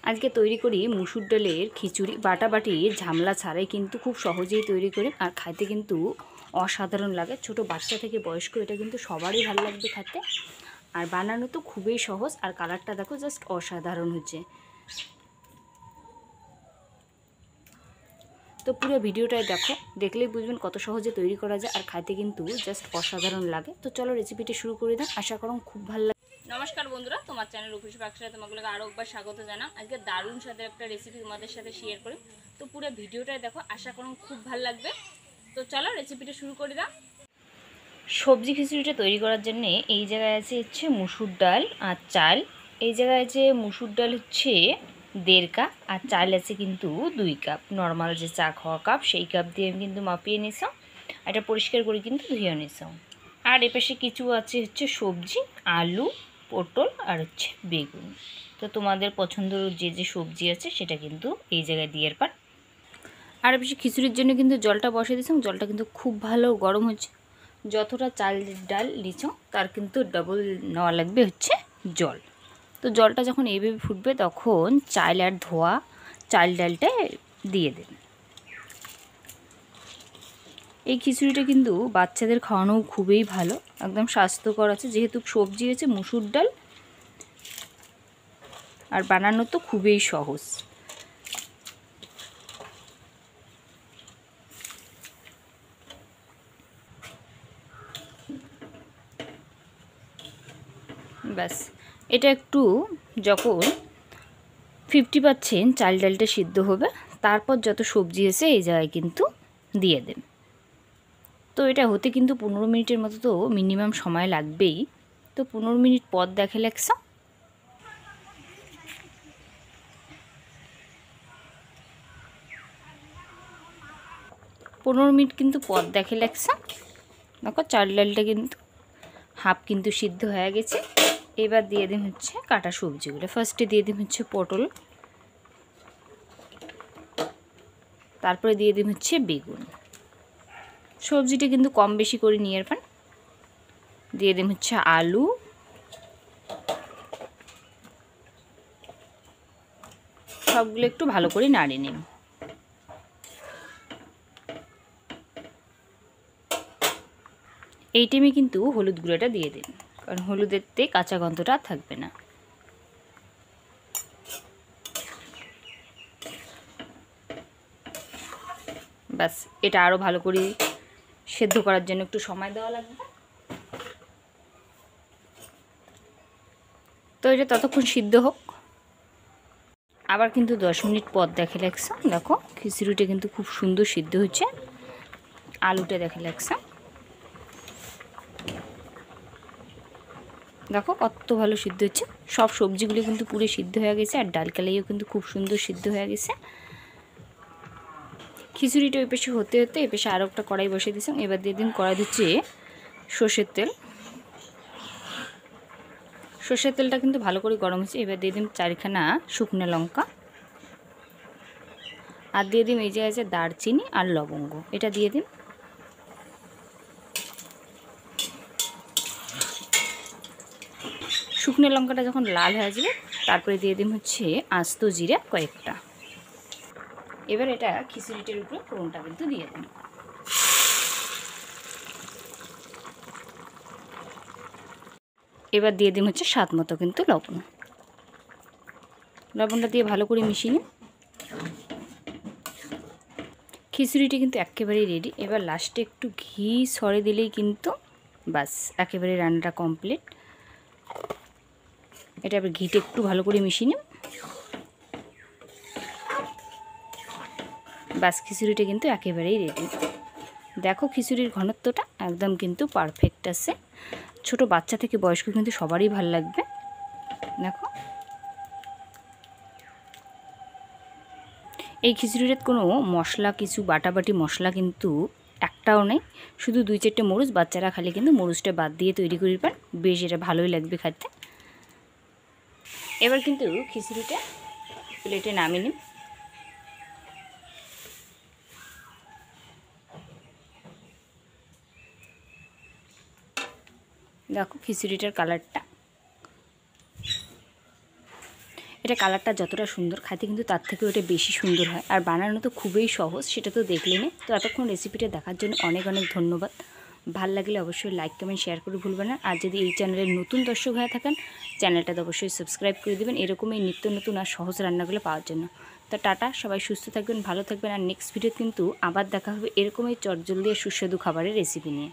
আজকে তৈরি করি মুসুর ডালের খিচুড়ি। বাটাবাটি ঝামেলা ছাড়াই কিন্তু খুব সহজেই তৈরি করি, আর খাইতে কিন্তু অসাধারণ লাগে। ছোট বাচ্চা থেকে বয়স্ক এটা কিন্তু সবারই ভালো লাগবে খেতে, আর বানানো তো খুবই সহজ। আর কালারটা দেখো, জাস্ট অসাধারণ হচ্ছে। তো পুরো ভিডিওটাই দেখো, দেখলেই বুঝবেন কত সহজে তৈরি করা যায়, আর খাইতে কিন্তু জাস্ট অসাধারণ লাগে। তো চলো রেসিপিটি শুরু করে দাও, আশা করুন খুব ভালো লাগে। নমস্কার বন্ধুরা, তোমার চ্যানেল রূপসী পাকশালা তোমাগুলোকে আরও একবার স্বাগত জানাম। আজকে দারুণ স্বাদের একটা রেসিপি তোমাদের সাথে শেয়ার করি। তো পুরো ভিডিওটাই দেখো, আশা করুন খুব ভালো লাগবে। তো চলো রেসিপিটা শুরু করে দাও। সবজি খিচুড়িটা তৈরি করার জন্য এই জায়গায় হচ্ছে মুসুর ডাল আর চাল। এই জায়গায় আছে মুসুর ডাল হচ্ছে 1.5 কাপ, আর চাল আছে কিন্তু 2 কাপ। নর্মাল যে চা খাওয়া কাপ, সেই কাপ দিয়ে আমি কিন্তু মাপিয়ে নিলাম। এটা পরিষ্কার করে কিন্তু ধুয়ে নিলাম। আর এপাশে কিছু আছে হচ্ছে সবজি, আলু, পটল আর হচ্ছে বেগুন। তো তোমাদের পছন্দের যে যে সবজি আছে সেটা কিন্তু এই জায়গায় দিয়ে পার। আর বেশি খিচুড়ির জন্য কিন্তু জলটা বসিয়ে দিয়েছিলাম। জলটা কিন্তু খুব ভালো গরম হচ্ছে। যতটা চাল ডাল নিছো তার কিন্তু ডবল নেওয়া লাগবে হচ্ছে জল। তো জলটা যখন এইভাবে ফুটবে তখন চাল আর ধোয়া চাল ডালটা দিয়ে দেবে। এই খিচুড়িটা কিন্তু বাচ্চাদের খাওয়ানো খুবই ভালো, একদম স্বাস্থ্যকর আছে, যেহেতু সবজি আছে মুসুর ডাল, আর বানানো তো খুবই সহজ। ব্যাস, এটা একটু যখন 50% চাল ডালটা সিদ্ধ হবে, তারপর যত সবজি আছে এই জায়গায় কিন্তু দিয়ে দেন। তো এটা হতে কিন্তু 15 মিনিটের মতো তো মিনিমাম সময় লাগবেই। তো 15 মিনিট পর দেখে লাগছে 15 মিনিট কিন্তু পর দেখে লাগছে। দেখো চাল ডালটা কিন্তু হাফ কিন্তু সিদ্ধ হয়ে গেছে। এবার দিয়ে দিন হচ্ছে কাটা সবজিগুলো। ফার্স্টে দিয়ে দিন হচ্ছে পটল, তারপরে দিয়ে দিন হচ্ছে বেগুন। সবজিটা কিন্তু কম বেশি করে নিয়ে পান। দিয়ে দিন হচ্ছে আলু, সবগুলো একটু ভালো করে নাড়িয়ে নিন। এই টাইমে কিন্তু হলুদ গুঁড়োটা দিয়ে দিন, কারণ হলুদেরতে কাঁচা গন্ধটা থাকবে না। ব্যাস, এটা আরও ভালো করে সেদ্ধ করার জন্য একটু সময় দেওয়া লাগবে। তো এটা ততক্ষণ সিদ্ধ হোক। আবার কিন্তু 10 মিনিট পর দেখে লাগছে। দেখো খিচুড়িটা কিন্তু খুব সুন্দর সিদ্ধ হচ্ছে। আলুটা দেখে লাগছে, দেখো কত ভালো সিদ্ধ হচ্ছে। সব সবজিগুলো কিন্তু পুরো সিদ্ধ হয়ে গেছে, আর ডাল কালাইও কিন্তু খুব সুন্দর সিদ্ধ হয়ে গেছে। খিচুড়িটা ওই পেশে হতে হতে এই পেশে আরও একটা কড়াই বসিয়ে দিয়েছিলাম। এবার দিয়ে দিন কড়াই দিচ্ছে সর্ষের তেল। সর্ষের তেলটা কিন্তু ভালো করে গরম হচ্ছে। এবার দিয়ে দিন 4খানা শুকনো লঙ্কা, আর দিয়ে দিন এই যে আছে দারচিনি আর লবঙ্গ, এটা দিয়ে দিন। শুকনো লঙ্কাটা যখন লাল হয়ে যাবে তারপরে দিয়ে দিন হচ্ছে আস্ত জিরা কয়েকটা। এবার এটা খিচুড়িটার উপরে ফোড়নটা কিন্তু দিয়ে দিন। এবার দিয়ে দিন হচ্ছে স্বাদ মতো কিন্তু লবণ। লবণটা দিয়ে ভালো করে মিশিয়ে নিন। খিচুড়িটি কিন্তু একেবারেই রেডি। এবার লাস্টে একটু ঘি ছড়ে দিলেই কিন্তু বাস একেবারে রান্নাটা কমপ্লিট। এটা আবার ঘিটা একটু ভালো করে মিশিয়ে নিন। বাস, খিচুড়িটা কিন্তু একেবারেই রেডি। দেখো খিচুড়ির ঘনত্বটা একদম কিন্তু পারফেক্ট আছে। ছোট বাচ্চা থেকে বয়স্ক কিন্তু সবারই ভালো লাগবে। দেখো এই খিচুড়ির কোনো মশলা, কিছু বাটাবাটি মশলা কিন্তু একটাও নেই। শুধু 2-4টে মরিচ, বাচ্চারা খালি কিন্তু মরিচটা বাদ দিয়ে তৈরি করি পান, বেশ এটা ভালোই লাগবে খেতে। এবার কিন্তু খিচুড়িটা প্লেটে নামিয়ে নিন। দেখো খিচুড়িটার কালারটা। এটা কালারটা যতটা সুন্দর, খাইতে কিন্তু তার থেকেও এটা বেশি সুন্দর হয়। আর বানানো তো খুবই সহজ, সেটা তো দেখলেনি। তো এতক্ষণ রেসিপিটা দেখার জন্য অনেক অনেক ধন্যবাদ। ভাল লাগলে অবশ্যই লাইক কমেন্ট শেয়ার করে ভুলবেন না। আর যদি এই চ্যানেলের নতুন দর্শক হয়ে থাকেন, চ্যানেলটাতে অবশ্যই সাবস্ক্রাইব করে দেবেন এরকমই নিত্য নতুন আর সহজ রান্নাগুলো পাওয়ার জন্য। তো টাটা, সবাই সুস্থ থাকবেন, ভালো থাকবেন। আর নেক্সট ভিডিও কিন্তু আবার দেখা হবে এরকমই চটজলদি আর সুস্বাদু খাবারের রেসিপি নিয়ে।